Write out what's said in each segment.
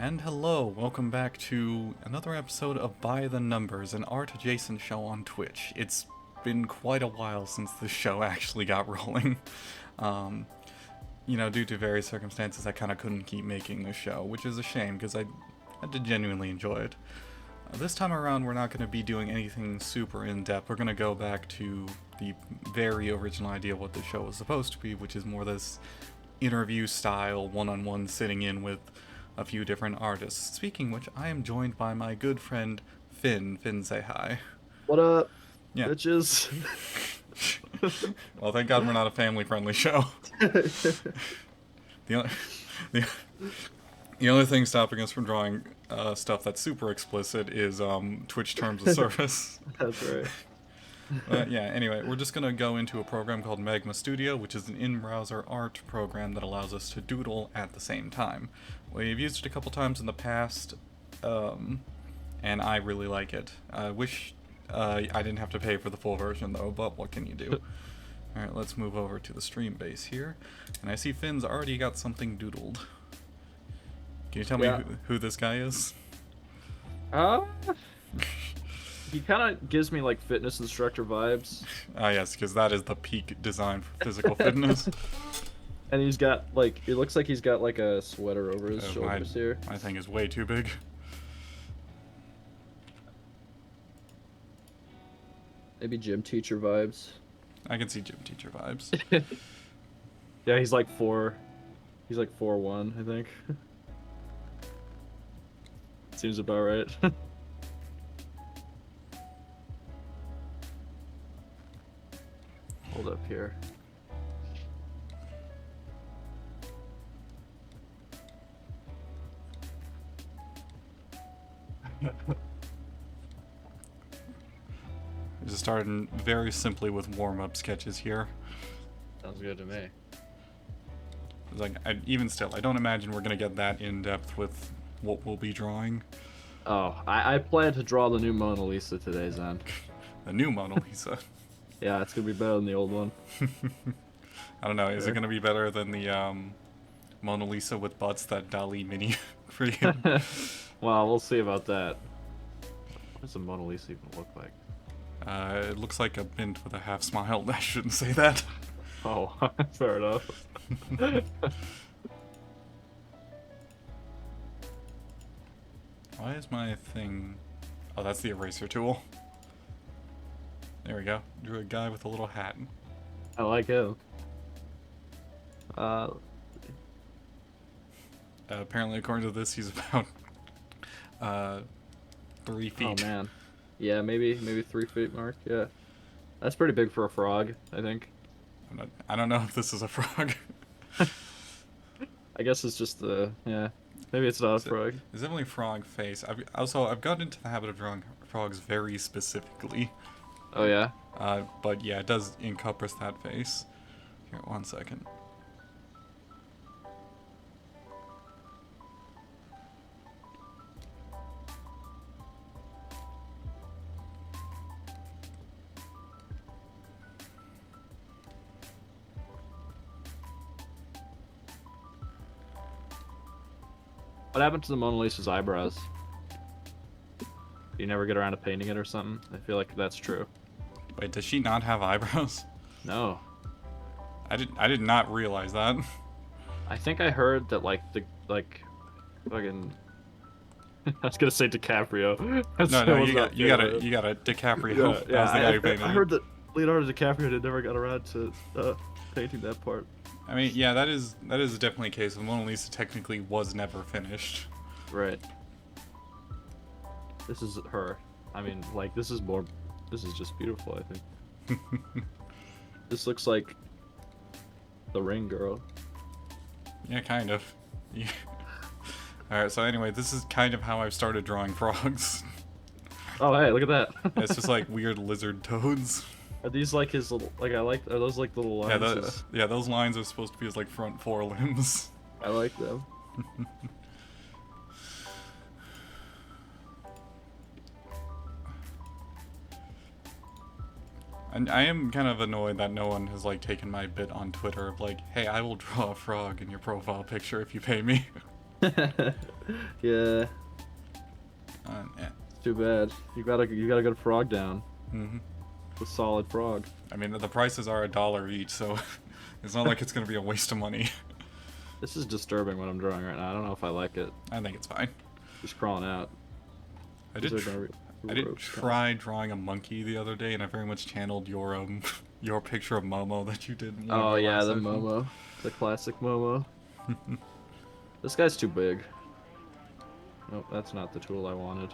And hello, welcome back to another episode of By the Numbers, an art adjacent show on Twitch. It's been quite a while since the show actually got rolling. Um, due to various circumstances, I kind of couldn't keep making the show, which is a shame because I did genuinely enjoy it. This time around, we're not going to be doing anything super in-depth. We're going to go back to the very original idea of what the show was supposed to be, which is more this interview-style, one-on-one sitting in with a few different artists. Speaking which, I am joined by my good friend Finn. Finn, say hi. What up, Yeah. bitches? Well, thank God we're not a family-friendly show. The only, the, the only thing stopping us from drawing stuff that's super explicit is Twitch terms of service. That's right. Anyway, we're just going to go into a program called Magma Studio, which is an in-browser art program that allows us to doodle at the same time. We've used it a couple times in the past, and I really like it. I wish I didn't have to pay for the full version, though, but what can you do? Alright, let's move over to the stream base here. And I see Finn's already got something doodled. Can you tell me who this guy is? He kind of gives me like fitness instructor vibes. Ah, yes, because that is the peak design for physical fitness. And he's got like, it looks like he's got like a sweater over his shoulders here. My thing is way too big. Maybe gym teacher vibes. I can see gym teacher vibes. Yeah, he's like 4'1", I think. Seems about right. Hold up here. We just started very simply with warm-up sketches here. Sounds good to me. Like, even still, I don't imagine we're gonna get that in-depth with what we'll be drawing. Oh, I plan to draw the new Mona Lisa today, Zen. The new Mona Lisa. Yeah, it's gonna be better than the old one. I don't know, is it gonna be better than the Mona Lisa with butts that Dali Mini created? Well, we'll see about that. What does a Mona Lisa even look like? It looks like a mint with a half smile. I shouldn't say that. Oh, fair enough. Why is my thing... Oh, that's the eraser tool. There we go. Drew a guy with a little hat. I like him. Apparently, according to this, he's about 3 feet. Oh man. Yeah, maybe 3 feet mark. Yeah, that's pretty big for a frog, I think. I don't know if this is a frog. I guess it's just the Maybe it's not a frog. It's definitely frog face. I've gotten into the habit of drawing frogs very specifically. Oh yeah. But yeah, it does encompass that face. Here, 1 second. What happened to the Mona Lisa's eyebrows? You never get around to painting it or something? I feel like that's true. Wait, does she not have eyebrows? No. I did not realize that. I think I heard that fucking. I was gonna say DiCaprio. No, you got a DiCaprio. That was the guy who painted I heard that Leonardo DiCaprio had never got around to painting that part. I mean, yeah, that is definitely a case. The Mona Lisa technically was never finished. Right. This is her. I mean, like, this is just beautiful, I think. This looks like the Ring girl. Yeah, kind of. Yeah. Alright, so anyway, this is kind of how I've started drawing frogs. Oh, hey, look at that. It's just like weird lizard toads. Are these like his little, like, are those like little lines? Yeah, those lines are supposed to be his like front forelimbs. I like them. And I am kind of annoyed that no one has like taken my bit on Twitter of like, hey, I will draw a frog in your profile picture if you pay me. Yeah, Yeah. it's too bad. You gotta get a frog down. Hmm. A solid frog. I mean, the prices are $1 each, so it's not like it's gonna be a waste of money. This is disturbing what I'm drawing right now. I don't know if I like it. I think it's fine. Just crawling out. I These did. are gonna be I did ropes try drawing a monkey the other day, and I very much channeled your your picture of Momo that you did in one of Oh our yeah, last the sessions. Momo. The classic Momo. This guy's too big. Nope, that's not the tool I wanted.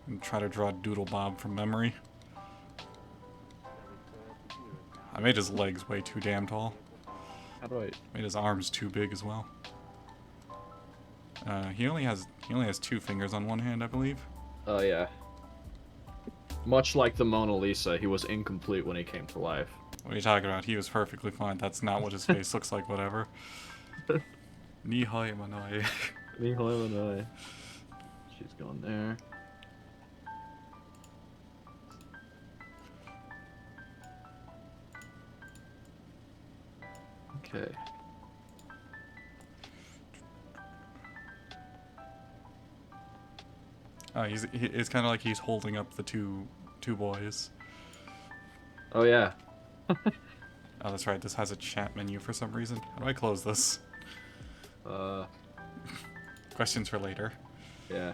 And try to draw Doodle Bob from memory. I made his legs way too damn tall. How do I... Made his arms too big as well. He only has 2 fingers on one hand, I believe. Oh yeah. Much like the Mona Lisa, he was incomplete when he came to life. What are you talking about? He was perfectly fine. That's not what his face looks like, whatever. Nihoi manoi. She's going there. Okay. It's kind of like he's holding up the two boys. Oh yeah. Oh, that's right. This has a chat menu for some reason. How do I close this? Questions for later. Yeah.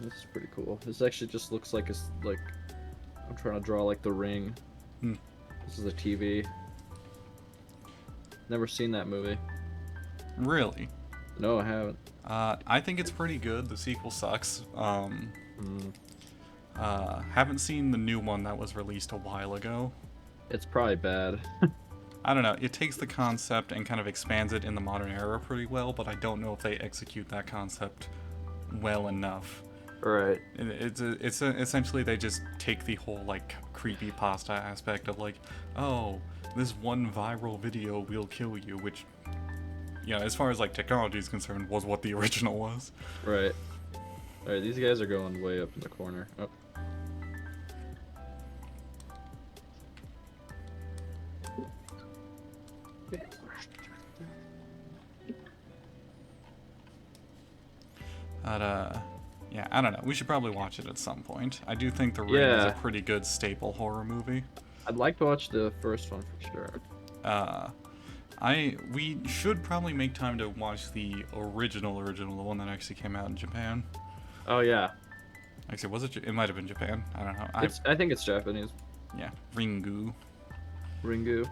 This is pretty cool. This actually just looks like it's like I'm trying to draw like the Ring. Hmm. This is a TV. Never seen that movie. Really? No, I haven't. I think it's pretty good. The sequel sucks. Mm. Haven't seen the new one that was released a while ago. It's probably bad. I don't know. It takes the concept and kind of expands it in the modern era pretty well, but I don't know if they execute that concept well enough. Right. It's essentially they just take the whole like creepypasta aspect of like, oh, this one viral video will kill you, which, you know, as far as like technology is concerned, was what the original was. Right. Alright, these guys are going way up in the corner. Oh. But, yeah, I don't know. We should probably watch it at some point. I do think The Ring is a Yeah. pretty good staple horror movie. I'd like to watch the first one for sure. We should probably make time to watch the original, the one that actually came out in Japan. Oh yeah. Actually, was it? It might have been Japan. I don't know. I think it's Japanese. Yeah, Ringu. Ringu.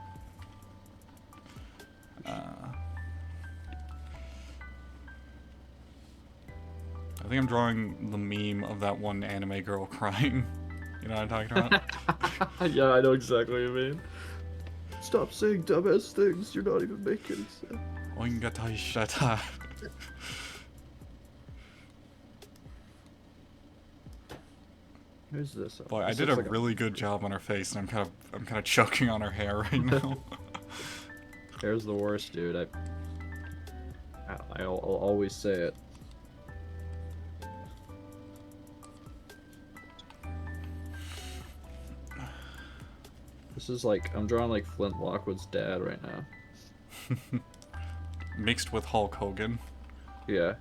I think I'm drawing the meme of that one anime girl crying. You know what I'm talking about? Yeah, I know exactly what you mean. Stop saying dumbass things. You're not even making sense. Oingatai shata. Who's this? Boy, I This did a looks like really good job on her face, and I'm kind of choking on her hair right now. Hair's the worst, dude. I'll always say it. This is like I'm drawing like Flint Lockwood's dad right now. Mixed with Hulk Hogan. Yeah.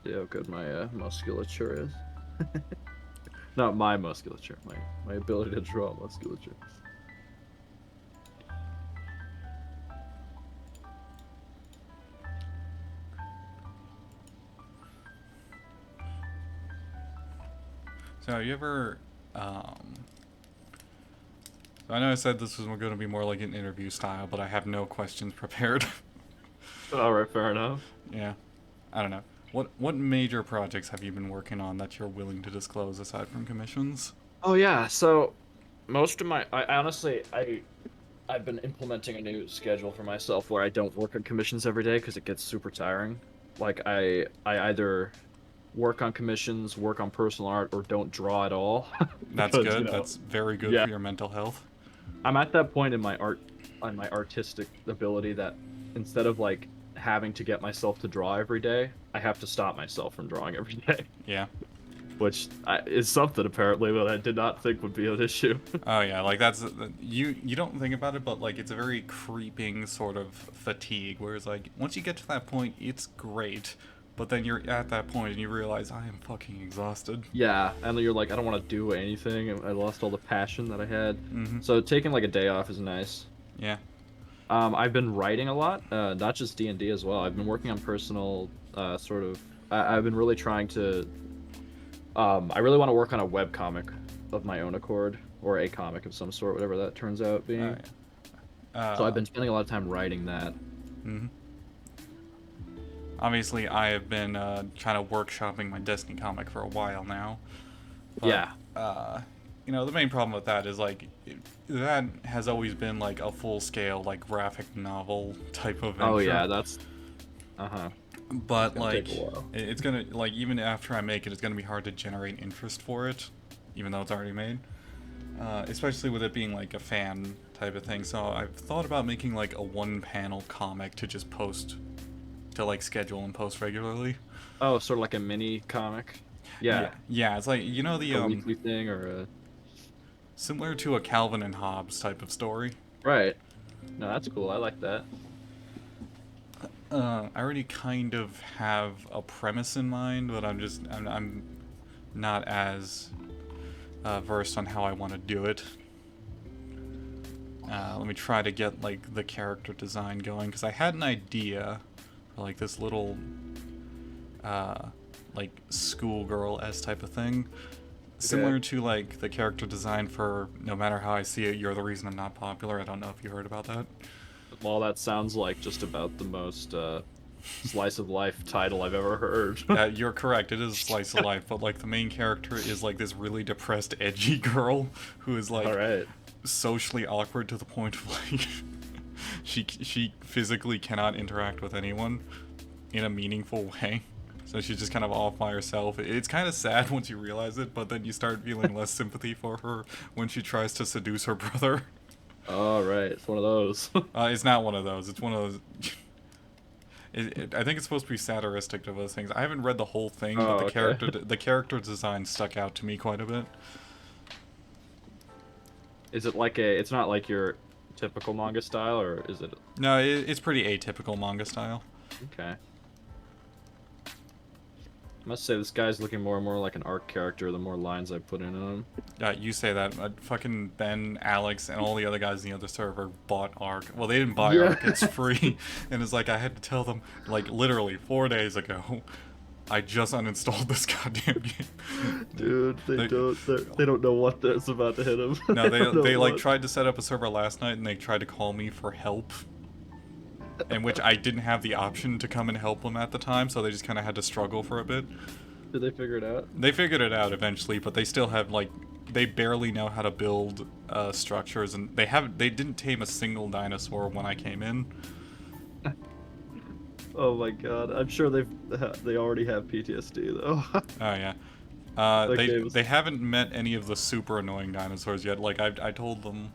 See how good my musculature is. Not my musculature, my ability to draw musculature. So have you ever, so I know I said this was going to be more like an interview style, but I have no questions prepared. Alright, fair enough. Yeah. I don't know. What major projects have you been working on that you're willing to disclose aside from commissions? Oh yeah, so most of I honestly I've been implementing a new schedule for myself where I don't work on commissions every day because it gets super tiring. Like I either work on commissions, work on personal art, or don't draw at all. That's Because, good. you know, That's very good yeah. for your mental health. I'm at that point in my artistic ability that instead of like having to get myself to draw every day, I have to stop myself from drawing every day, Yeah. is something apparently that I did not think would be an issue. Oh yeah, like that's you don't think about it, but like it's a very creeping sort of fatigue. Whereas like once you get to that point, it's great, but then you're at that point and you realize I am fucking exhausted. Yeah, and then you're like, I don't want to do anything. I lost all the passion that I had. Mm-hmm. So taking like a day off is nice. Yeah. I've been writing a lot, not just D&D as well. I've been working on personal, sort of. I've been really trying to. I really want to work on a web comic of my own accord, or a comic of some sort, whatever that turns out being. Yeah. So I've been spending a lot of time writing that. Mm-hmm. Obviously, I have been trying to workshopping my Destiny comic for a while now. But, Yeah. You know, the main problem with that is like that has always been like a full scale like graphic novel type of venture. Oh yeah, that's. Uh-huh. But gonna like take a while. it's gonna like even after I make it, it's gonna be hard to generate interest for it, even though it's already made. Especially with it being like a fan type of thing. So I've thought about making like a one-panel comic to just post, to like schedule and post regularly. Oh, sort of like a mini comic. Yeah. Yeah, it's like you know the A weekly thing or a. similar to a Calvin and Hobbes type of story. Right. No, that's cool. I like that. I already kind of have a premise in mind, but I'm not as versed on how I want to do it. Let me try to get like the character design going because I had an idea for like this little like schoolgirl-esque type of thing. Similar to like the character design for No Matter How I See It, You're the Reason I'm Not Popular. I don't know if you heard about that. Well, that sounds like just about the most slice of life title I've ever heard. You're correct. It is slice of life, but like the main character is like this really depressed, edgy girl who is like All right. socially awkward to the point of like she physically cannot interact with anyone in a meaningful way. So she's just kind of off by herself. It's kind of sad once you realize it, but then you start feeling less sympathy for her when she tries to seduce her brother. All right. It's one of those. It's not one of those. It's one of those. I think it's supposed to be satiristic to those things. I haven't read the whole thing, but Oh, okay. the character design stuck out to me quite a bit. Is it like a? It's not like your typical manga style, or is it? No, it's pretty atypical manga style. Okay. I must say this guy's looking more and more like an arc character the more lines I put in him. You say that. Fucking Ben, Alex, and all the other guys in the other server bought Arc. Well, they didn't buy Yeah. Arc. It's free. And it's like I had to tell them, like, literally 4 days ago, I just uninstalled this goddamn game. Dude, they don't know what that's about to hit them. No, they like tried to set up a server last night and they tried to call me for help. In which I didn't have the option to come and help them at the time, so they just kind of had to struggle for a bit. Did they figure it out? They figured it out eventually, but they still have like they barely know how to build structures, and they didn't tame a single dinosaur when I came in. Oh my god! I'm sure they already have PTSD though. Oh yeah. They haven't met any of the super annoying dinosaurs yet. Like I told them,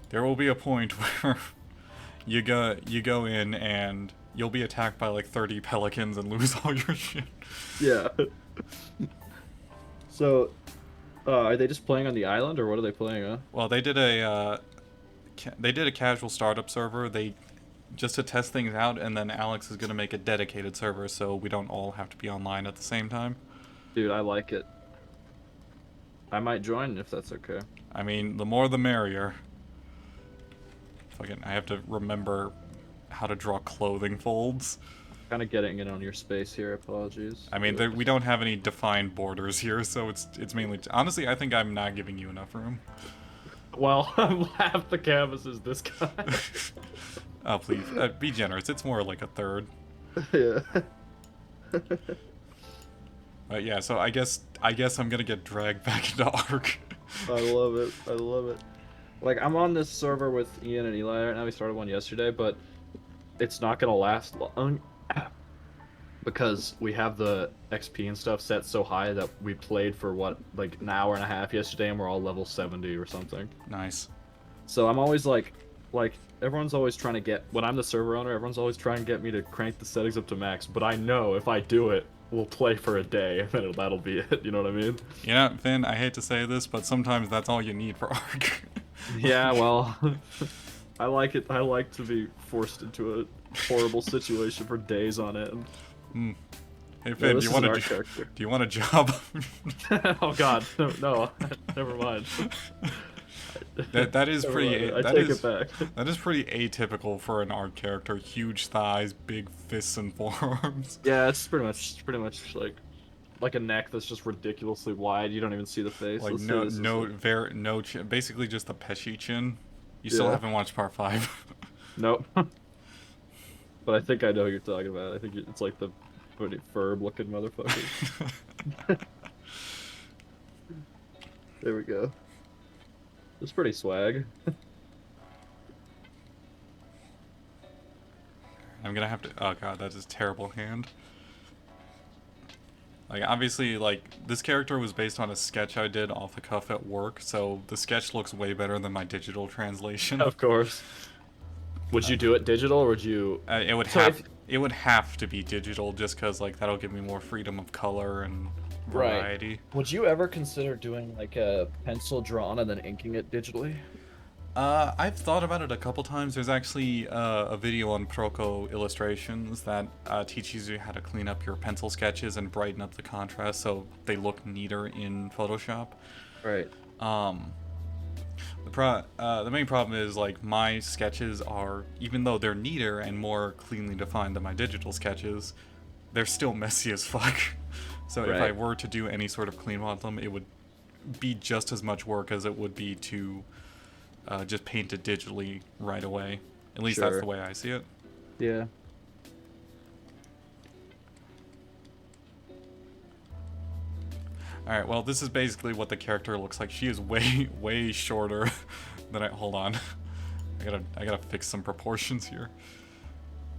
there will be a point where you go in and you'll be attacked by like 30 pelicans and lose all your shit. Yeah. So, are they just playing on the island, or what are they playing on? Well, they did a casual startup server. They just to test things out, and then Alex is gonna make a dedicated server so we don't all have to be online at the same time. Dude, I like it. I might join if that's okay. I mean, the more the merrier. Fucking, I have to remember how to draw clothing folds. Kind of getting in on your space here. Apologies. I mean, we don't have any defined borders here, so it's mainly. Honestly, I think I'm not giving you enough room. Well, half the canvas is this guy. Oh, please, be generous. It's more like a third. Yeah. But yeah, so I guess I'm gonna get dragged back into Ark. I love it. I love it. Like, I'm on this server with Ian and Eli right now. We started one yesterday, but it's not gonna last long because we have the XP and stuff set so high that we played for what, like an hour and a half yesterday, and we're all level 70 or something. Nice. So I'm always like, like everyone's always trying to get when I'm the server owner, everyone's always trying to get me to crank the settings up to max, but I know if I do it, we'll play for a day and then that'll be it. You know what I mean? Yeah, Finn, I hate to say this, but sometimes that's all you need for Ark. Yeah, well, I like it. I like to be forced into a horrible situation for days on end. Hmm. Hey No, Finn, this is an art character. do you want a job? Oh God, no, no, never mind. That is Never pretty mind. I that take is it back. that is pretty atypical for an art character. Huge thighs, big fists and forearms. Yeah, it's pretty much like a neck that's just ridiculously wide. You don't even see the face. Like Let's say this is like, no chin, basically just the Pesci chin. You still yeah, haven't watched part 5. nope. But I think I know who you're talking about. I think it's like the pretty firm looking motherfucker. There we go. It's pretty swag. I'm gonna have to. Oh god, that is terrible hand. Like obviously, like this character was based on a sketch I did off the cuff at work, so the sketch looks way better than my digital translation. Of course. Would you do it digital or would you? It would So have if it would have to be digital just because like that'll give me more freedom of color and right, variety. would you ever consider doing like a pencil drawn and then inking it digitally? I've thought about it a couple times. There's actually a video on Proco Illustrations that teaches you how to clean up your pencil sketches and brighten up the contrast so they look neater in Photoshop. Right. Um, the main problem is like my sketches are, even though they're neater and more cleanly defined than my digital sketches, they're still messy as fuck. So if I Right. were to do any sort of clean on them, it would be just as much work as it would be to just paint it digitally right away. At least that's Sure. the way I see it. Yeah. Alright, well, this is basically what the character looks like. She is way, way shorter than I... Hold on. I gotta fix some proportions here.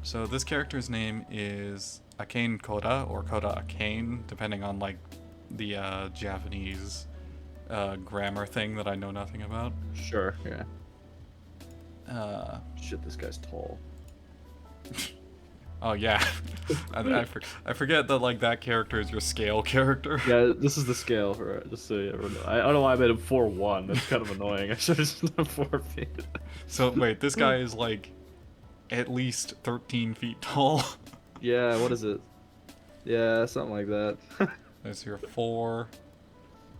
So this character's name is Akane Koda, or Koda Akane, depending on, like, the Japanese grammar thing that I know nothing about. Sure. Yeah. Uh, Shit, this guy's tall. oh yeah, I forget that like that character is your scale character. Yeah, this is the scale for it, just so you ever know. I don't know why I made him 4'1". That's kind of annoying. I should have just done 4 feet. So wait, this guy is like at least 13 feet tall. Yeah, what is it? Yeah, something like that. There's your 4,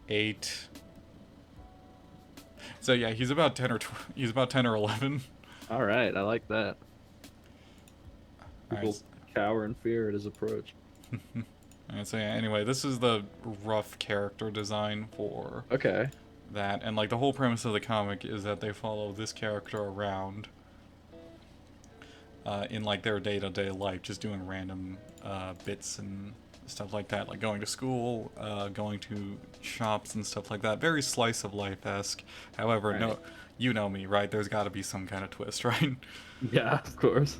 8. So yeah, he's about 10 or he's about 10 or 11. All right, I like that. People Alright, cower in fear at his approach. alright, so yeah, anyway, this is the rough character design for Okay. that, and like the whole premise of the comic is that they follow this character around in like their day-to-day life, just doing random bits and stuff like that, like going to school, going to shops and stuff like that. Very slice of life-esque. However, Right. no, you know me, right? There's got to be some kind of twist, right? Yeah, of course.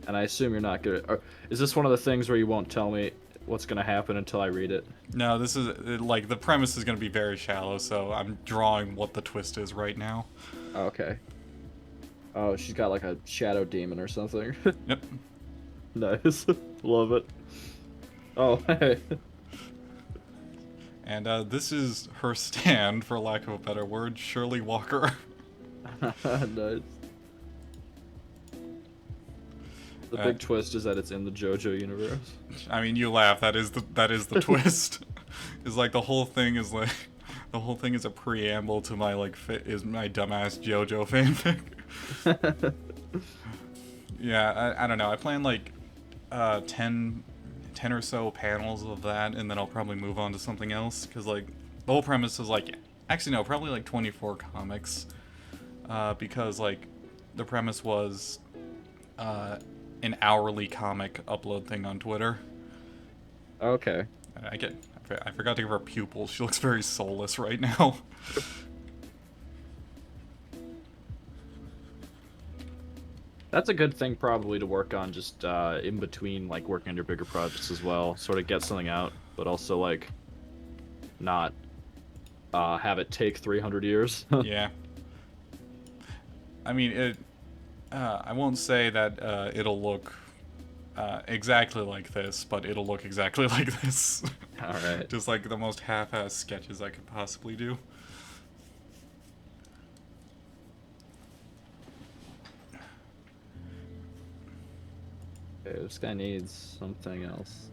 And I assume you're not good. Or is this one of the things where you won't tell me what's gonna happen until I read it? No, this is like the premise is going to be very shallow, so I'm drawing what the twist is right now. Oh, okay. Oh, she's got like a shadow demon or something. Yep. Nice. Love it. Oh, hey. And this is her stand, for lack of a better word, Shirley Walker. Nice. The big twist is that it's in the JoJo universe. I mean, you laugh. That is the twist. Is like the whole thing is like the whole thing is a preamble to my like is my dumbass JoJo fanfic. Yeah, I don't know. I plan like 10 or so panels of that, and then I'll probably move on to something else because like the whole premise is like actually no, probably like 24 comics, because like the premise was an hourly comic upload thing on Twitter. Okay. I forgot to give her pupils. She looks very soulless right now. That's a good thing probably to work on just in between like working on your bigger projects as well. Sort of get something out, but also like not have it take 300 years. Yeah. I mean, I won't say that it'll look exactly like this, but it'll look exactly like this. All right. Just like the most half-ass sketches I could possibly do. Okay, this guy needs something else.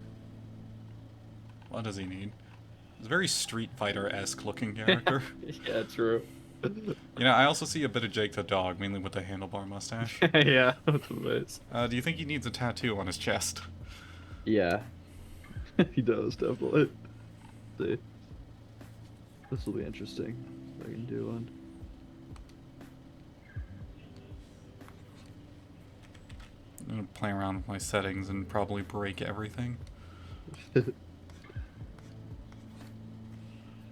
What does he need? He's a very Street Fighter-esque looking character. Yeah, true. You know, I also see a bit of Jake the dog, mainly with the handlebar mustache. Yeah, that's nice. Do you think he needs a tattoo on his chest? Yeah, he does definitely. See, this will be interesting. If I can do one. I'm gonna play around with my settings and probably break everything.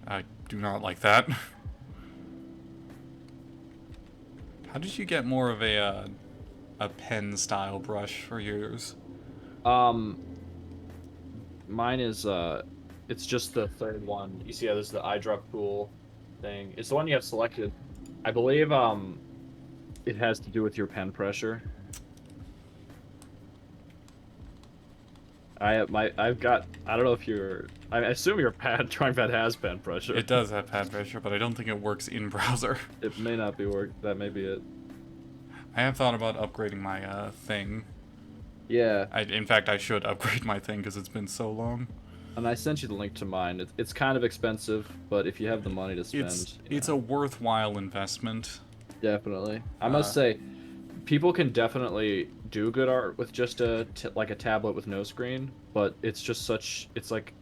I do not like that. How did you get more of a pen style brush for yours? Um, Mine is it's just the third one. You see how there's the eye drop pool thing. It's the one you have selected. I believe it has to do with your pen pressure. I've got, I don't know if you're, I assume your drawing pad has pen pressure. It does have pad pressure, but I don't think it works in browser. It may not be that may be it. I have thought about upgrading my thing. Yeah. In fact, I should upgrade my thing because it's been so long. And I sent you the link to mine. It's kind of expensive, but if you have the money to spend, It's a worthwhile investment. definitely. I must say, people can definitely do good art with just like a tablet with no screen, but it's just it's like,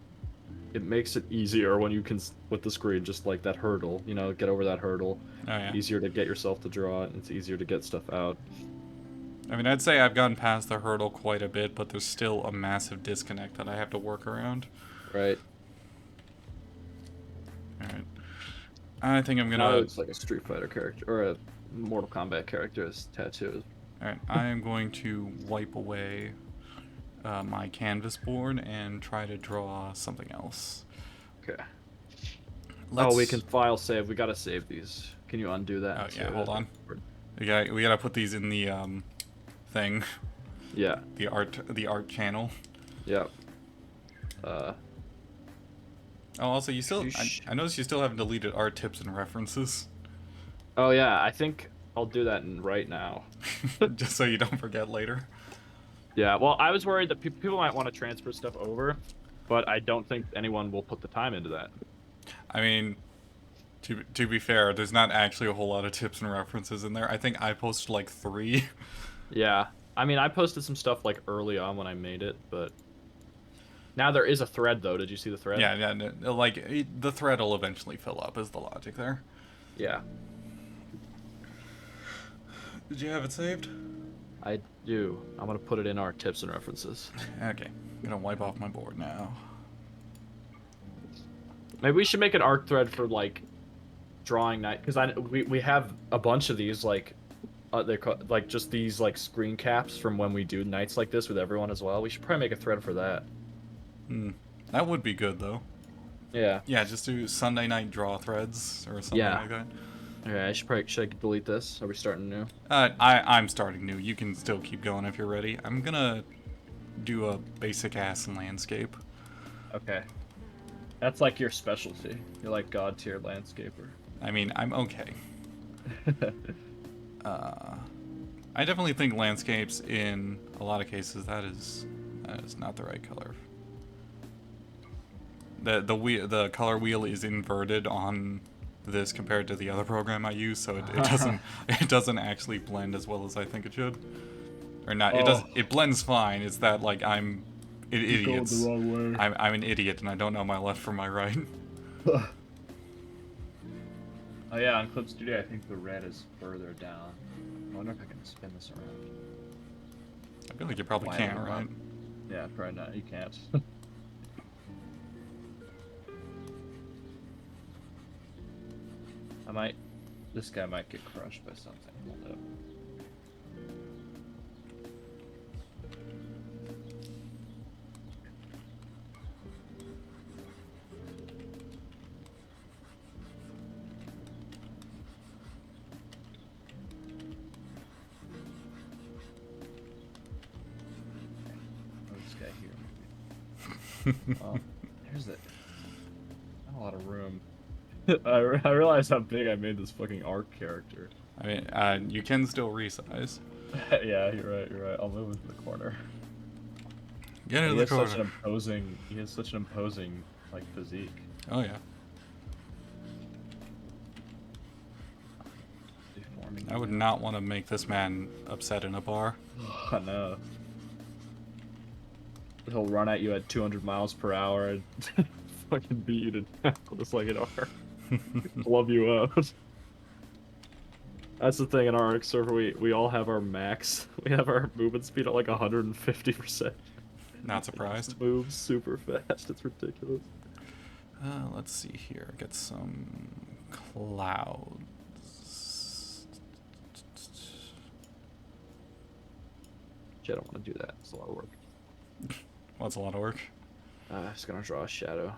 it makes it easier when you can, with the screen, just like that hurdle, you know, get over that hurdle. Oh yeah. Easier to get yourself to draw it, and it's easier to get stuff out. I mean, I'd say I've gotten past the hurdle quite a bit, but there's still a massive disconnect that I have to work around. Right. Alright. I think I'm gonna... Now it's like a Street Fighter character, or a Mortal Kombat character as tattoos. Alright, I am going to wipe away my canvas board and try to draw something else. Okay. Let's... Oh, we can file save. We gotta save these. Can you undo that? Oh yeah, hold on. We gotta put these in the thing. Yeah. The art channel. Yep. Oh, also, you still... I noticed you still haven't deleted art tips and references. Oh yeah, I think I'll do that right now. Just so you don't forget later. Yeah, well, I was worried that people might want to transfer stuff over, but I don't think anyone will put the time into that. I mean, to be fair, there's not actually a whole lot of tips and references in there. I think I posted like 3. Yeah, I mean, I posted some stuff like early on when I made it, but now there is a thread though. Did you see the thread? Yeah, like the thread will eventually fill up. Is the logic there? Yeah. Did you have it saved? I do. I'm gonna put it in our tips and references. Okay, I'm gonna wipe off my board now. Maybe we should make an art thread for like drawing night, because we have a bunch of these like they're like just these like screen caps from when we do nights like this with everyone as well. We should probably make a thread for that. That would be good though. Yeah. Yeah, just do Sunday night draw threads or something like that. Okay, should I delete this? Are we starting new? I'm starting new. You can still keep going if you're ready. I'm gonna do a basic ass landscape. Okay. That's like your specialty. You're like god tier landscaper. I mean, I'm okay. I definitely think landscapes in a lot of cases that is not the right color. The color wheel is inverted on this compared to the other program I use, so it doesn't actually blend as well as I think it should. Or not, it blends fine. It's that like I'm idiot. The wrong way. I'm an idiot and I don't know my left from my right. Oh yeah, on Clip Studio I think the red is further down. I wonder if I can spin this around. I feel like you probably can't, right? Yeah, probably not. You can't. This guy might get crushed by something. Hold up. There's it. Not a lot of room. I realize how big I made this fucking arc character. I mean, you can still resize. Yeah, you're right. You're right. I'll move into the corner. Get in He the has corner. such an imposing. He has such an imposing like physique. Oh yeah. Deforming. I would not want to make this man upset in a bar. I know. He'll run at you at 200 miles per hour and fucking beat you to death just like an arc. Love you out. That's the thing in our arc server. We all have our max. We have our movement speed at like 150%. Not surprised. Moves super fast. It's ridiculous. Let's see here. Get some clouds. I don't want to do that. It's a lot of work. Well, that's a lot of work. I'm just gonna draw a shadow.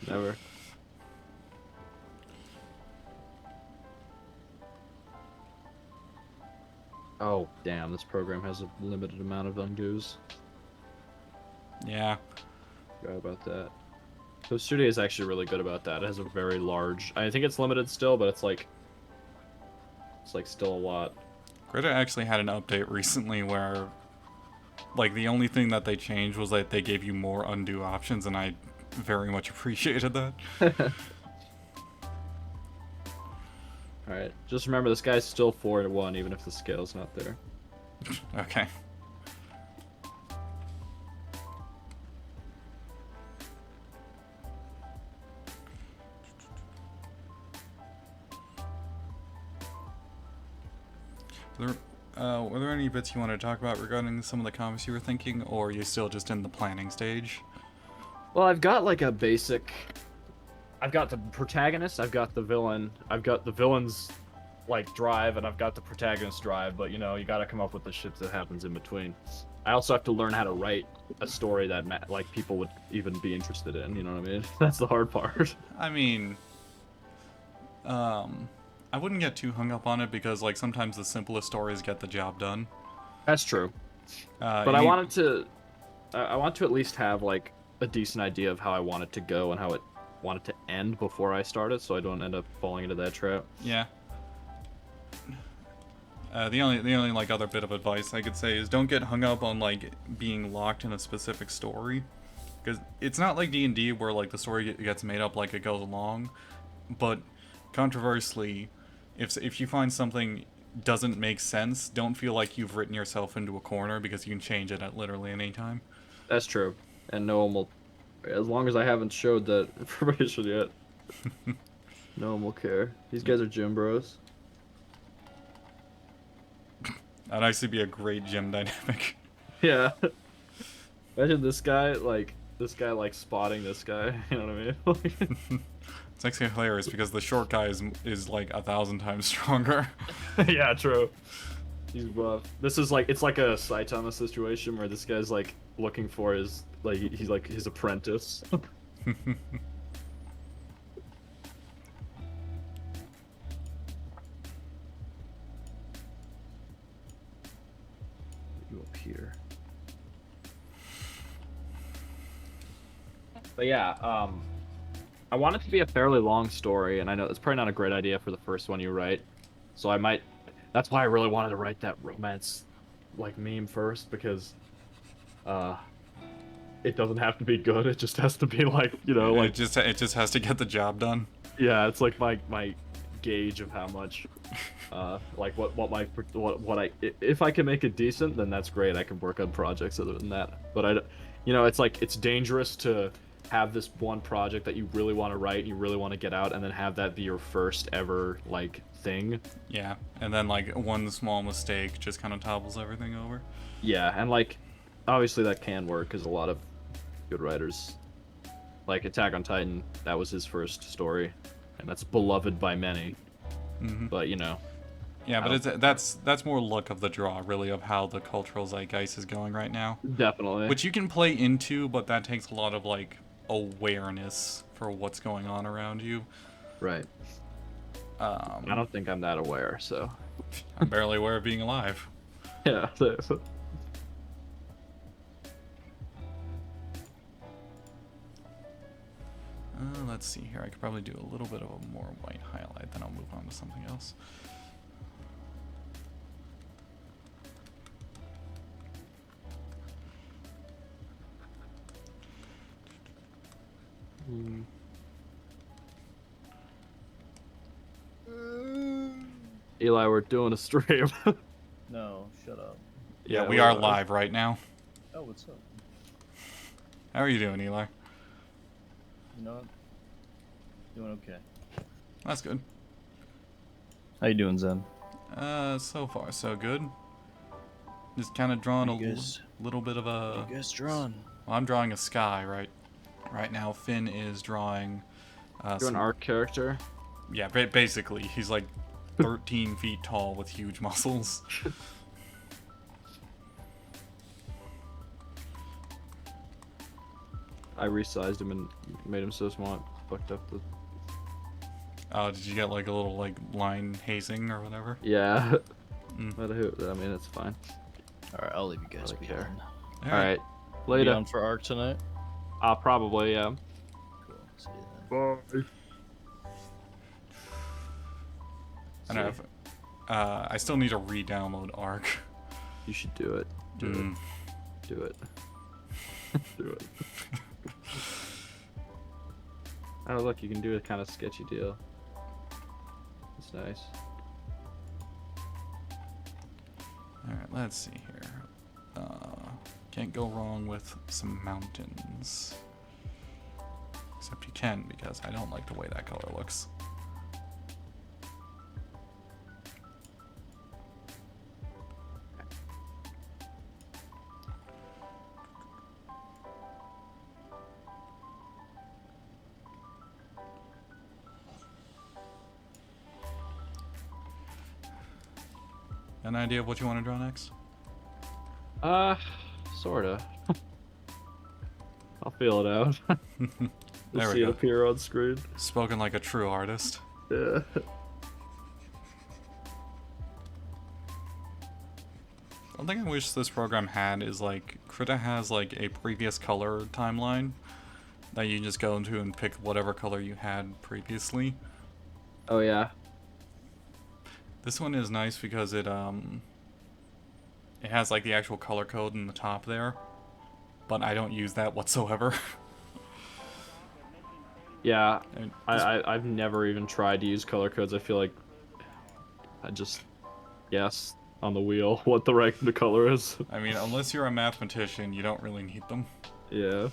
Never. Oh, damn, this program has a limited amount of undos. Yeah. Forgot about that. So Studio is actually really good about that. It has a very large... I think it's limited still, but it's like still a lot. Greta actually had an update recently where, like, the only thing that they changed was that they gave you more undo options, and I very much appreciated that. Alright, just remember this guy's still 4-1 even if the scale's not there. Okay. Were there any bits you wanted to talk about regarding some of the comics you were thinking, or are you still just in the planning stage? Well, I've got like a basic... I've got the protagonist, I've got the villain, I've got the villain's like drive, and I've got the protagonist's drive, but you know, you gotta come up with the shit that happens in between. I also have to learn how to write a story that like people would even be interested in, you know what I mean? That's the hard part. I mean, I wouldn't get too hung up on it because, like, sometimes the simplest stories get the job done. That's true. But I want to at least have like a decent idea of how I want it to go and how I want it to end before I start it, so I don't end up falling into that trap. Yeah. The only like other bit of advice I could say is don't get hung up on like being locked in a specific story, because it's not like D&D where like the story gets made up like it goes along. But controversially, if you find something doesn't make sense, don't feel like you've written yourself into a corner, because you can change it at literally any time. That's true, and no one will, as long as I haven't showed that information yet. No one will care. These guys are gym bros. That'd actually be a great gym dynamic. Yeah. Imagine this guy like spotting this guy. You know what I mean? It's actually hilarious because the short guy is like 1,000 times stronger. Yeah, true. He's buff. This is like, it's like a Saitama situation where this guy's like looking for his, like, he's like his apprentice. You up here. But yeah, I want it to be a fairly long story, and I know it's probably not a great idea for the first one you write. So I might... That's why I really wanted to write that romance, like, meme first, because, it doesn't have to be good, it just has to be, like, you know, like... It just has to get the job done. Yeah, it's like my gauge of how much, like, if I can make it decent, then that's great, I can work on projects other than that. But you know, it's like, it's dangerous to have this one project that you really want to write, you really want to get out, and then have that be your first ever, like, thing. Yeah, and then, like, one small mistake just kind of topples everything over. Yeah, and, like, obviously that can work, because a lot of good writers, like Attack on Titan, that was his first story, and that's beloved by many. Mm-hmm. But, you know. Yeah, but that's more luck of the draw, really, of how the cultural zeitgeist is going right now. Definitely. Which you can play into, but that takes a lot of, like, awareness for what's going on around you. Right. I don't think I'm that aware, so. I'm barely aware of being alive. Yeah. let's see here. I could probably do a little bit of a more white highlight, then I'll move on to something else. Eli, we're doing a stream. No, shut up. Yeah, we are live right now. Oh, what's up? How are you doing, Eli? You know what? Doing okay. That's good. How you doing, Zen? So far so good. Just kind of drawing a little bit of a... You guys drawn? Well, I'm drawing a sky right now. Finn is drawing... You're an art character? Yeah, basically. He's like 13 feet tall with huge muscles. I resized him and made him so small, fucked up the... Oh, did you get like a little like line hazing or whatever? Yeah. Mm. But I mean, it's fine. Alright, I'll leave you guys Don't be care. then. Alright. You Later. down for ARC tonight? Probably, yeah. Cool. See you then. Bye. I don't know if, I still need to re-download Arc. You should do it. Do it. Do it. Do it. Oh, look, you can do a kind of sketchy deal. It's nice. Alright, let's see here. Can't go wrong with some mountains. Except you can, because I don't like the way that color looks. An idea of what you want to draw next? Sorta. I'll feel it out. There You'll we see it go. appear on screen. Spoken like a true artist. Yeah. One thing I wish this program had is like, Krita has like a previous color timeline that you just go into and pick whatever color you had previously. Oh yeah. This one is nice because it has like the actual color code in the top there, but I don't use that whatsoever. Yeah. And I've never even tried to use color codes. I feel like I just guess on the wheel what the right color is. I mean, unless you're a mathematician, you don't really need them. Yeah.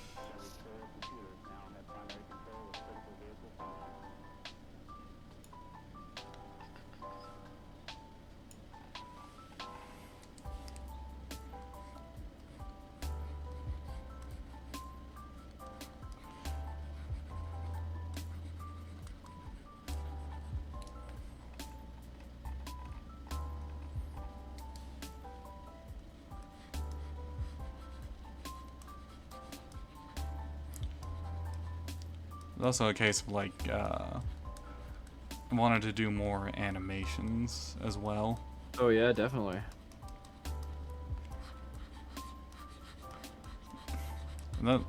It's also a case of like, I wanted to do more animations as well. Oh yeah, definitely. And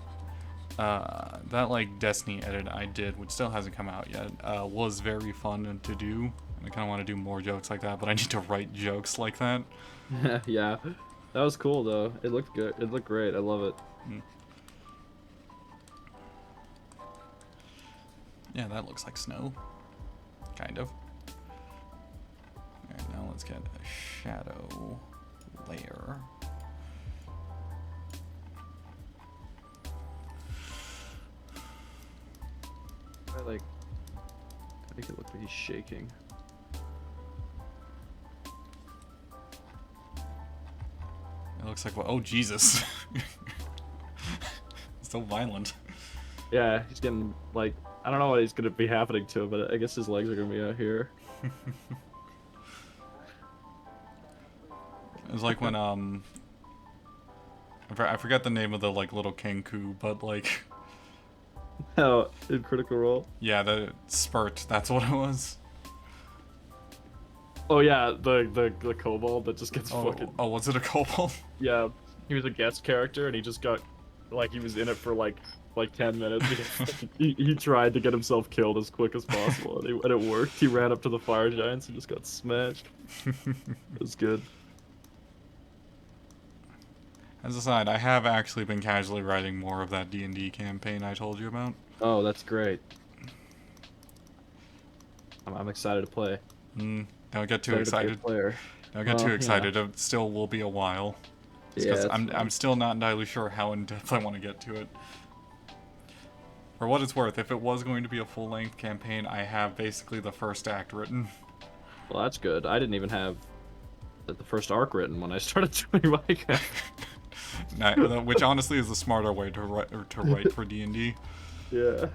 that like Destiny edit I did, which still hasn't come out yet, was very fun to do. And I kind of want to do more jokes like that, but I need to write jokes like that. Yeah. That was cool though. It looked good. It looked great. I love it. Mm. Yeah, that looks like snow. Kind of. Alright, now let's get a shadow layer. I make it look like he's shaking. It looks like, oh Jesus. So violent. Yeah, he's getting like, I don't know what he's gonna be happening to him, but I guess his legs are gonna be out here. It was like when I forget the name of the like little Kenku, but like Oh, in Critical Role. yeah, the spurt, that's what it was. Oh yeah, the kobold that just gets Oh, fucking. oh, was it a kobold? Yeah, he was a guest character and he just got like he was in it for like 10 minutes. He tried to get himself killed as quick as possible, and it worked. He ran up to the fire giants and just got smashed. It was good. As a side, I have actually been casually writing more of that D&D campaign I told you about. Oh, that's great. I'm excited to play. Don't get too Excited to be a excited. player. Don't get Well, too yeah. excited. It still will be a while. Because Yeah, I'm still not entirely sure how in depth I want to get to it. For what it's worth, if it was going to be a full-length campaign, I have basically the first act written. well, that's good. I didn't even have the first arc written when I started doing Minecraft. Which honestly is the smarter way to write for D&D. Yeah.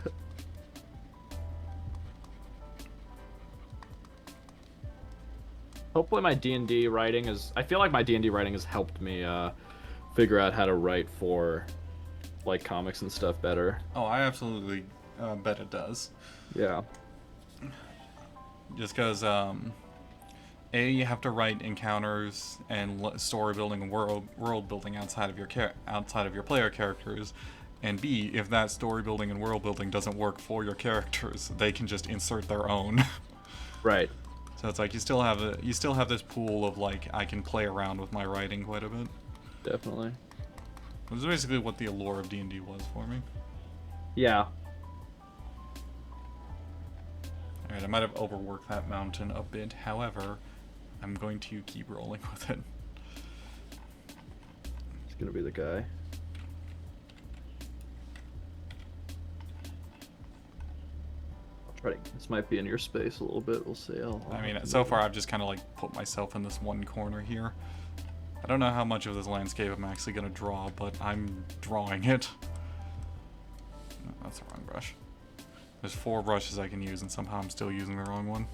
Hopefully my D&D writing is... I feel like my D&D writing has helped me figure out how to write for like comics and stuff better. Oh, I absolutely bet it does. Yeah. Just because, you have to write encounters and story building and world building outside of your player characters, and B, if that story building and world building doesn't work for your characters, they can just insert their own. Right. So it's like you still have this pool of like I can play around with my writing quite a bit. Definitely. It was basically what the allure of D&D was for me. Yeah. Alright, I might have overworked that mountain a bit, however, I'm going to keep rolling with it. It's gonna be the guy. I'll try to... This might be in your space a little bit. We'll see. I mean, so far I've just kind of like put myself in this one corner here. I don't know how much of this landscape I'm actually going to draw, but I'm drawing it. No, that's the wrong brush. There's 4 brushes I can use, and somehow I'm still using the wrong one.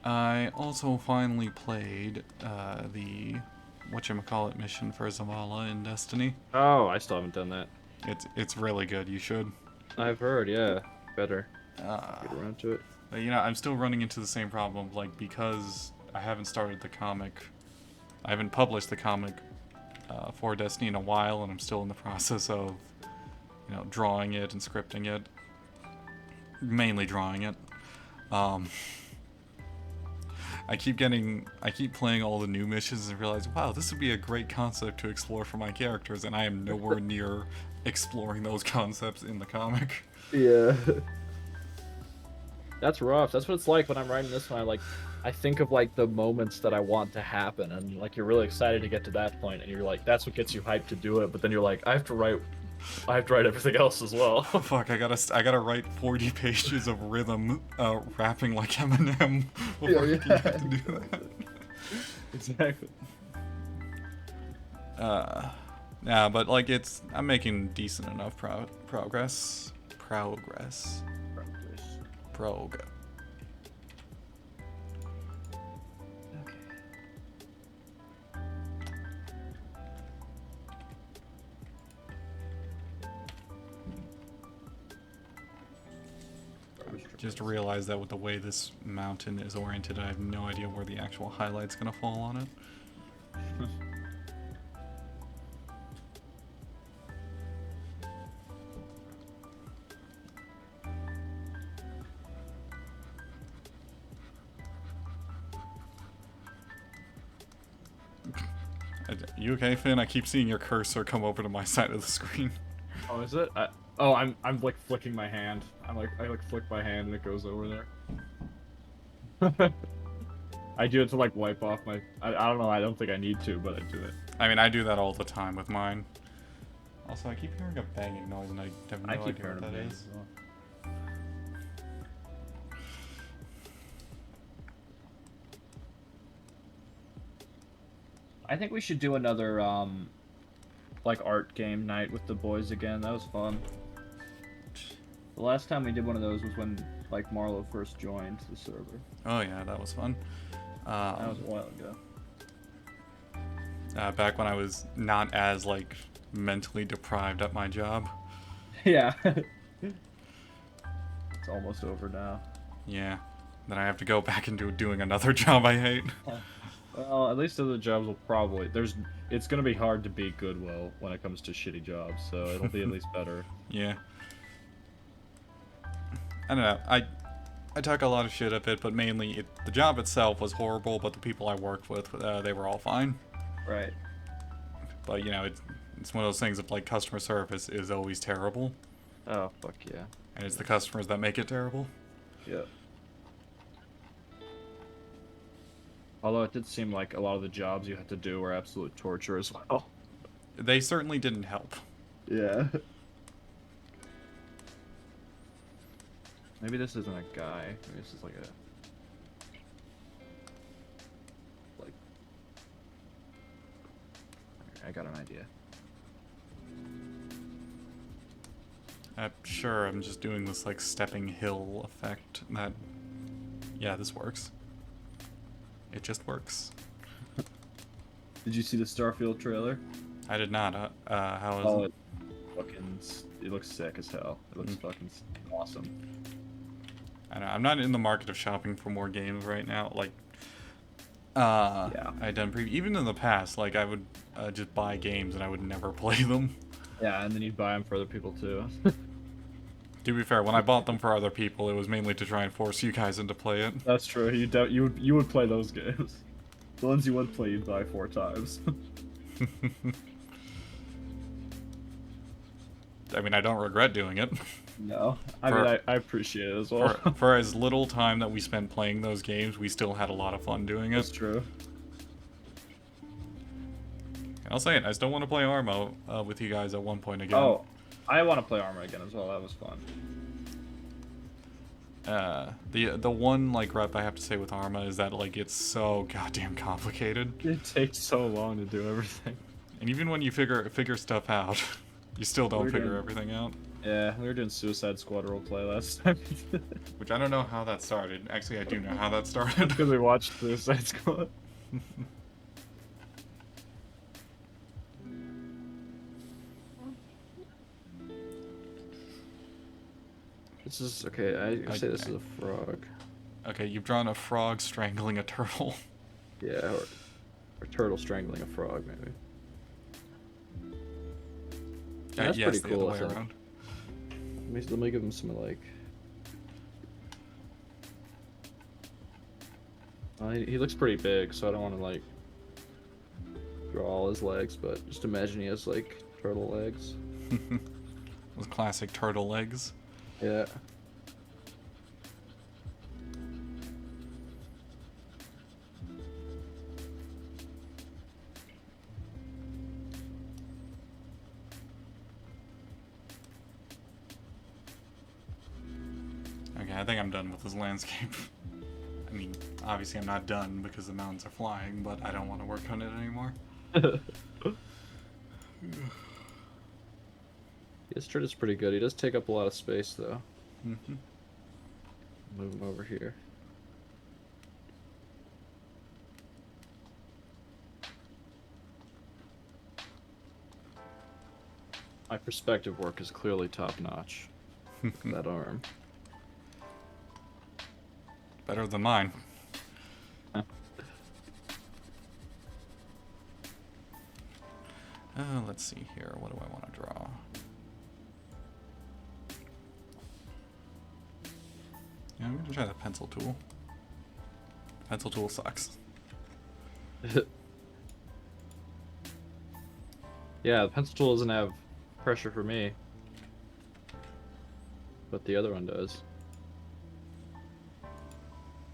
I also finally played the whatchamacallit mission for Zavala in Destiny. Oh, I still haven't done that. It's really good. You should. I've heard, yeah. Better. Uh, Get around to it. But, you know, I'm still running into the same problem, like, because I haven't started the comic, I haven't published the comic for Destiny in a while, and I'm still in the process of, you know, drawing it and scripting it. Mainly drawing it. I keep playing all the new missions and realize, wow, this would be a great concept to explore for my characters, and I am nowhere near exploring those concepts in the comic. Yeah. That's rough. That's what it's like when I'm writing this one. I think of like the moments that I want to happen, and like you're really excited to get to that point, and you're like, that's what gets you hyped to do it. But then you're like, I have to write everything else as well. Oh, fuck, I gotta write 40 pages of rhythm, rapping like Eminem before I can get to do that. Exactly. Yeah, but like I'm making decent enough progress. Just realized that with the way this mountain is oriented, I have no idea where the actual highlight's gonna fall on it. You okay, Finn? I keep seeing your cursor come over to my side of the screen. Oh, is it? I'm like flicking my hand. I flick my hand and it goes over there. I do it to like wipe off my. I don't know. I don't think I need to, but I do it. I mean, I do that all the time with mine. Also, I keep hearing a banging noise, and I have no idea what that is. Well. I think we should do another like art game night with the boys again. That was fun. The last time we did one of those was when like Marlo first joined the server. Oh yeah, that was fun. That was a while ago. Back when I was not as like mentally deprived at my job. Yeah. It's almost over now. Yeah. Then I have to go back into doing another job I hate. Well, at least other jobs will probably it's gonna be hard to beat Goodwill when it comes to shitty jobs, so it'll be at least better. Yeah. I don't know. I took a lot of shit of it, but mainly the job itself was horrible, but the people I worked with, they were all fine. Right. But, you know, it's one of those things of, like, customer service is always terrible. Oh, fuck yeah. And it's the customers that make it terrible. Yeah. Although it did seem like a lot of the jobs you had to do were absolute torture as well. They certainly didn't help. Yeah. Maybe this isn't a guy. Maybe this is like a... Like... I got an idea. Sure, I'm just doing this, like, stepping hill effect that... Yeah, this works. It just works. Did you see the Starfield trailer? I did not. How is it? It looks sick as hell. It looks fucking awesome. I know, I'm not in the market of shopping for more games right now. Like, Yeah. I'd done even in the past, like, I would just buy games and I would never play them. Yeah, and then you'd buy them for other people too. To be fair, when I bought them for other people, it was mainly to try and force you guys into play it. That's true. You would play those games. The ones you would play, you'd buy 4 times. I mean, I don't regret doing it. No, I appreciate it as well. For as little time that we spent playing those games, we still had a lot of fun doing it. That's true. And I'll say it, I still want to play Armo with you guys at one point again. Oh, I want to play Armor again as well. That was fun. The one like rep I have to say with Arma is that like it's so goddamn complicated. It takes so long to do everything. And even when you figure stuff out, you still don't We're figure doing- everything out. Yeah, we were doing Suicide Squad roleplay last time. Which I don't know how that started. Actually, I do know how that started. Because we watched Suicide Squad. This is okay. I say this is a frog. Okay, you've drawn a frog strangling a turtle. Yeah, or a turtle strangling a frog, maybe. That's yes, pretty the cool. other I way think. around. Let me give him some like. He looks pretty big, so I don't want to like draw all his legs, but just imagine he has like turtle legs. Those classic turtle legs. Yeah. Okay, I think I'm done with this landscape. I mean, obviously I'm not done because the mountains are flying, but I don't want to work on it anymore. His turret is pretty good. He does take up a lot of space, though. Mm-hmm. Move him over here. My perspective work is clearly top notch. Look at that arm. Better than mine. Let's see here. What do I want to draw? Yeah, I'm gonna try the pencil tool. The pencil tool sucks. Yeah, the pencil tool doesn't have pressure for me, but the other one does.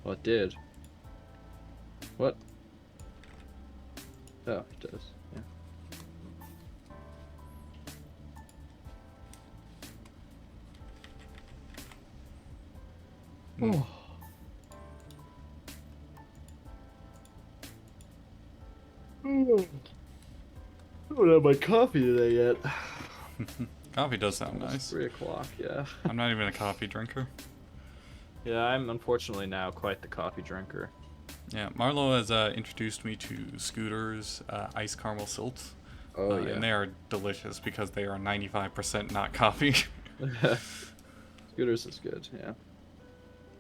Well, it did. What? Oh, it does. Yeah. Mm. Oh. don't have my coffee today yet. Coffee does sound Almost nice. 3 o'clock, yeah. I'm not even a coffee drinker. Yeah, I'm unfortunately now quite the coffee drinker. Yeah, Marlo has introduced me to Scooter's Ice Caramel Silts. Oh, yeah. And they are delicious because they are 95% not coffee. Scooters is good, yeah.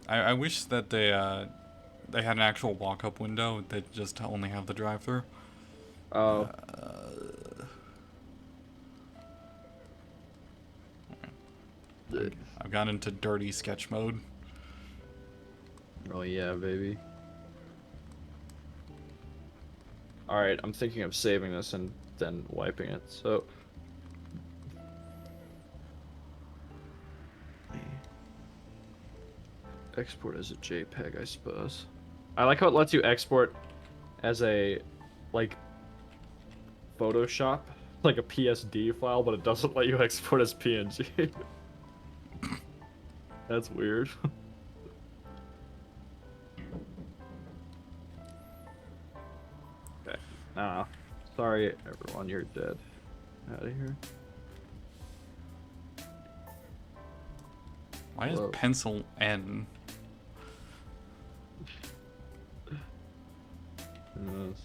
I wish that they had an actual walk-up window that just only have the drive-through. Oh. I've gone into dirty sketch mode. Oh yeah, baby. Alright, I'm thinking of saving this and then wiping it, so... Export as a JPEG, I suppose. I like how it lets you export as a, like, Photoshop, like a PSD file, but it doesn't let you export as PNG. That's weird. Okay. Sorry, everyone, you're dead. Out of here. Why is Whoa. pencil N? Who knows?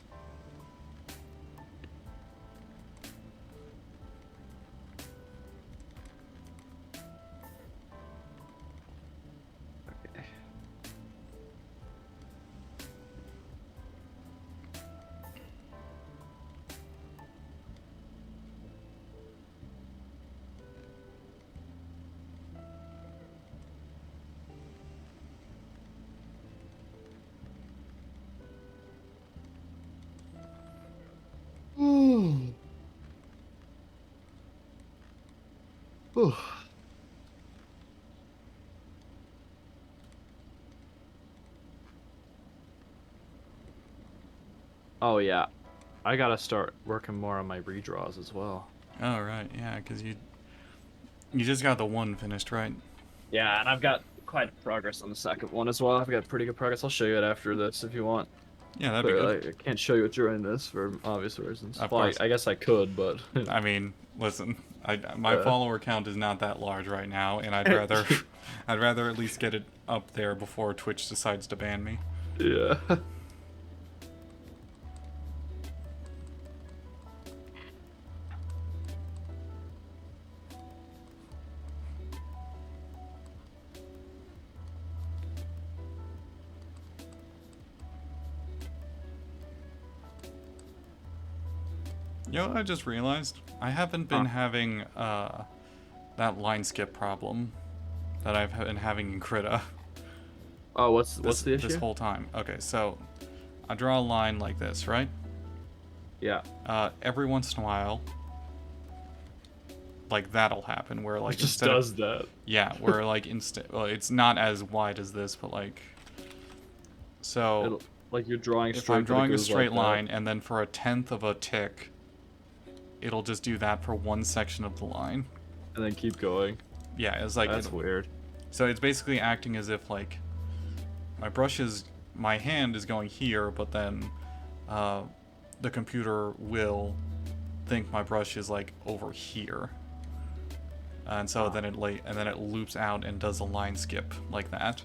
Okay. Whew. Oh yeah, I gotta start working more on my redraws as well. Oh right, yeah, because you just got the one finished, right? Yeah, and I've got quite progress on the second one as well. I've got pretty good progress. I'll show you it after this if you want. Yeah, that'd be good. I can't show you it during this for obvious reasons. Of Well, course. I guess I could, but I mean, listen, my follower count is not that large right now, and I'd rather at least get it up there before Twitch decides to ban me. yeah. You know what I just realized? I haven't been having that line skip problem that I've been having in Krita. Oh, what's the issue? This whole time. Okay, so I draw a line like this, right? Yeah. Every once in a while, like that'll happen where like It just instead does of, that. yeah, where like well, it's not as wide as this, but like so Like you're drawing if straight. I'm drawing a straight like line and then for a tenth of a tick, it'll just do that for one section of the line. and then keep going. Yeah, it's like That's weird. So it's basically acting as if like my hand is going here, but then the computer will think my brush is like over here, and so then it loops out and does a line skip like that.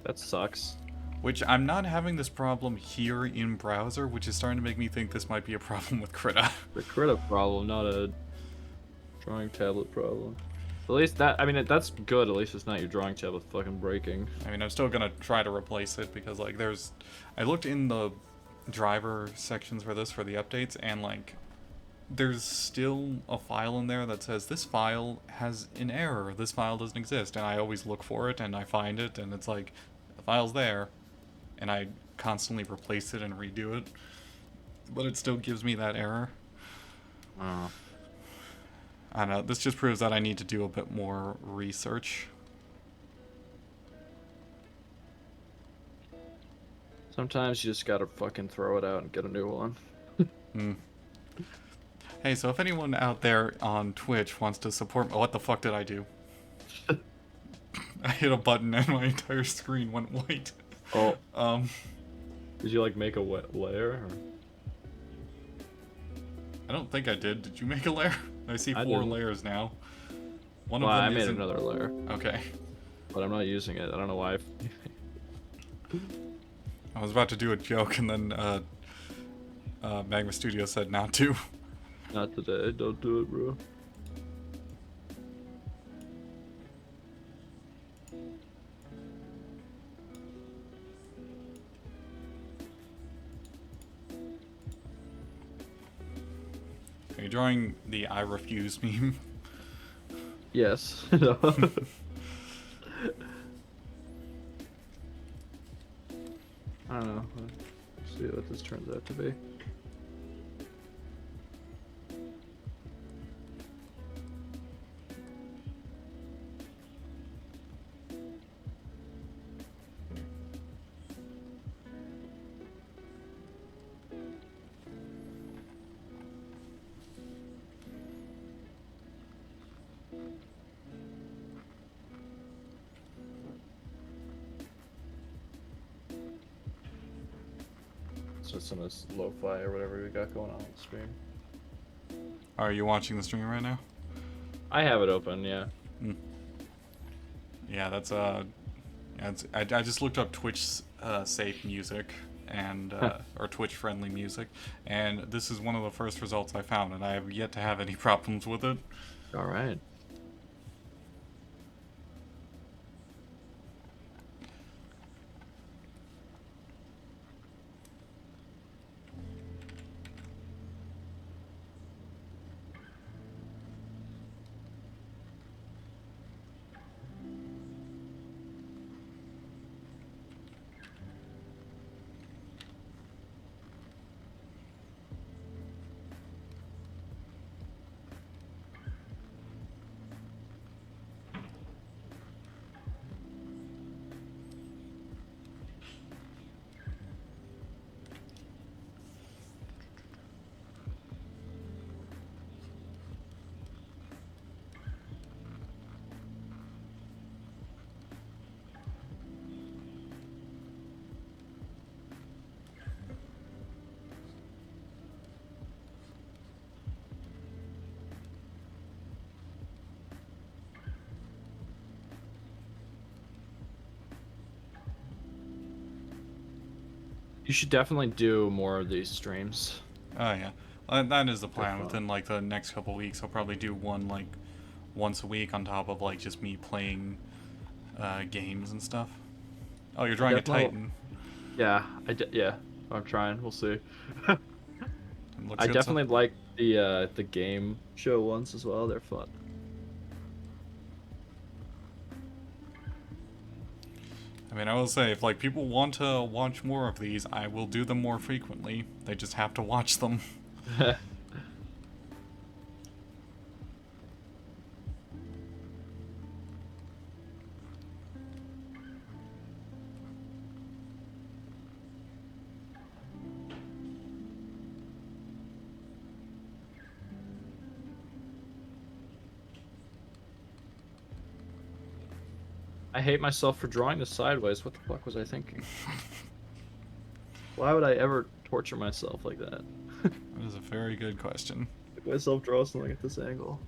That sucks. Which I'm not having this problem here in browser, which is starting to make me think this might be a problem with Krita. The Krita problem, not a drawing tablet problem. At least that's good. At least it's not your drawing tablet fucking breaking. I mean, I'm still gonna try to replace it because like I looked in the driver sections for this for the updates, and like there's still a file in there that says this file has an error, this file doesn't exist, and I always look for it and I find it and it's like the file's there, and I constantly replace it and redo it, but it still gives me that error. I don't know, this just proves that I need to do a bit more research. Sometimes you just gotta fucking throw it out and get a new one. Hey, so if anyone out there on Twitch wants to support me... What the fuck did I do? I hit a button and my entire screen went white. Oh. Did you like make a wet layer? Or? I don't think I did. Did you make a layer? I see I 4 didn't. layers now. One Well, of them I made isn't... another layer, Okay. but I'm not using it. I don't know why. I was about to do a joke and then Magma Studio said not to. Not today. Don't do it, bro. Are you drawing the I refuse meme? Yes. I don't know. Let's see what this turns out to be. So some of this lo-fi or whatever we got going on the stream. Are you watching the stream right now? I have it open, yeah. Yeah, that's yeah, I just looked up Twitch safe music and or Twitch friendly music, and this is one of the first results I found, and I have yet to have any problems with it. All right. You should definitely do more of these streams. Oh yeah, that is the plan. fun. Within like the next couple weeks, I'll probably do one like once a week on top of like just me playing games and stuff. Oh, you're drawing a definitely- Titan. Yeah, yeah. I'm trying. We'll see. It looks I good, so- definitely like the game show ones as well. They're fun. I mean, I will say, if like people want to watch more of these, I will do them more frequently. They just have to watch them. I hate myself for drawing this sideways. What the fuck was I thinking? Why would I ever torture myself like that? That is a very good question. Make myself draw something at this angle.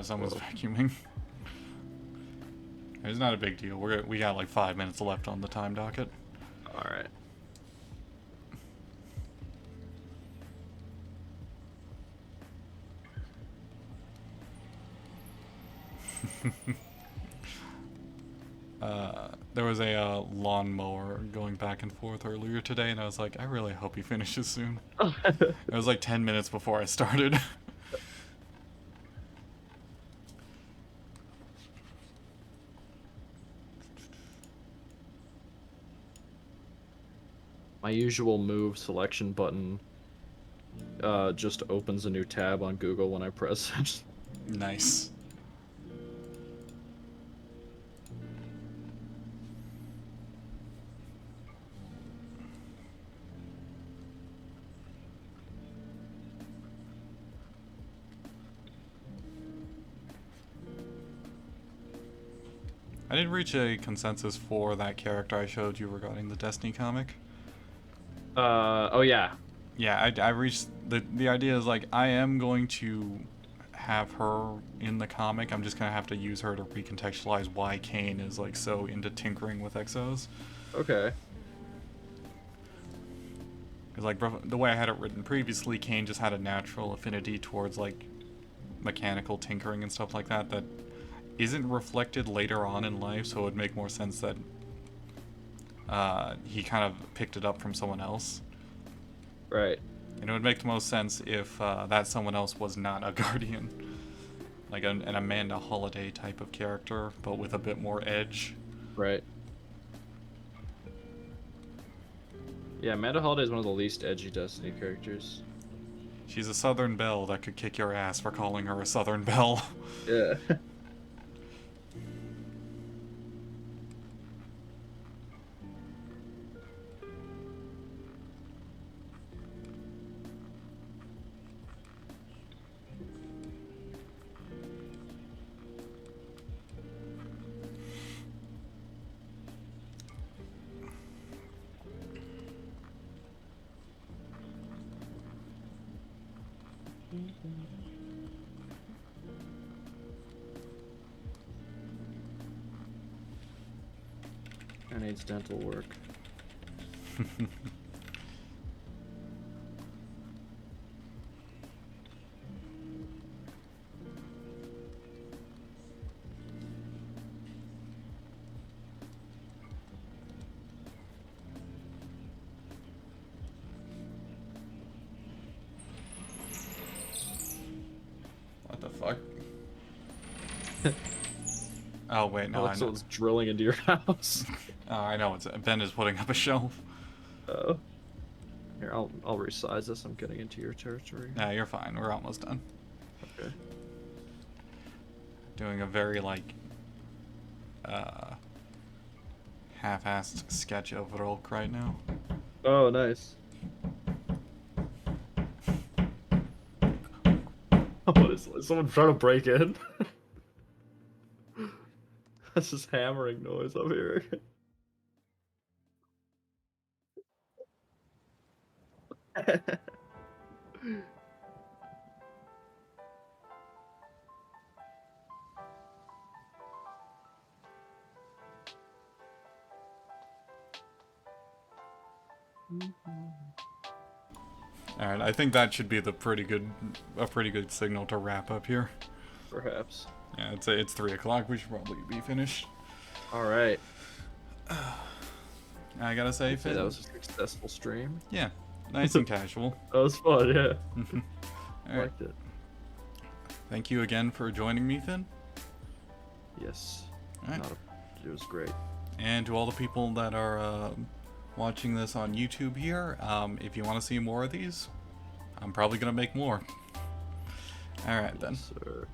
Someone's vacuuming. It's not a big deal. We got like 5 minutes left on the time docket. All right. There was a lawnmower going back and forth earlier today, and I was like, I really hope he finishes soon. It was like 10 minutes before I started. My usual move selection button just opens a new tab on Google when I press it. Nice. I did reach a consensus for that character I showed you regarding the Destiny comic. Oh yeah. Yeah, I reached the idea is like I am going to have her in the comic. I'm just gonna have to use her to recontextualize why Kane is like so into tinkering with exos. Okay. Because like the way I had it written previously, Kane just had a natural affinity towards like mechanical tinkering and stuff like that that isn't reflected later on in life. So it would make more sense that he kind of picked it up from someone else. Right. And it would make the most sense if that someone else was not a Guardian. Like an Amanda Holiday type of character, but with a bit more edge. Right. Yeah, Amanda Holiday is one of the least edgy Destiny characters. She's a Southern Belle that could kick your ass for calling her a Southern Belle. Yeah. I needs dental work. What the fuck? Oh wait, no, Like I know. someone's drilling into your house. Oh, I know. It's Ben is putting up a shelf. Oh. Here, I'll resize this. I'm getting into your territory. Yeah, you're fine. We're almost done. Okay. Doing a very like half-assed sketch of Rolk right now. Oh, nice. What is someone trying to break in? That's just hammering noise up here. All right, I think that should be a pretty good signal to wrap up here. Perhaps. Yeah, it's 3 o'clock. We should probably be finished. All right. I gotta say, That Finn. was a successful stream. Yeah, nice and casual. That was fun, yeah. All right. Liked it. Thank you again for joining me, Finn. Yes. All right. It was great. And to all the people that are watching this on YouTube here, if you want to see more of these, I'm probably gonna make more. All right then. Yes, sir.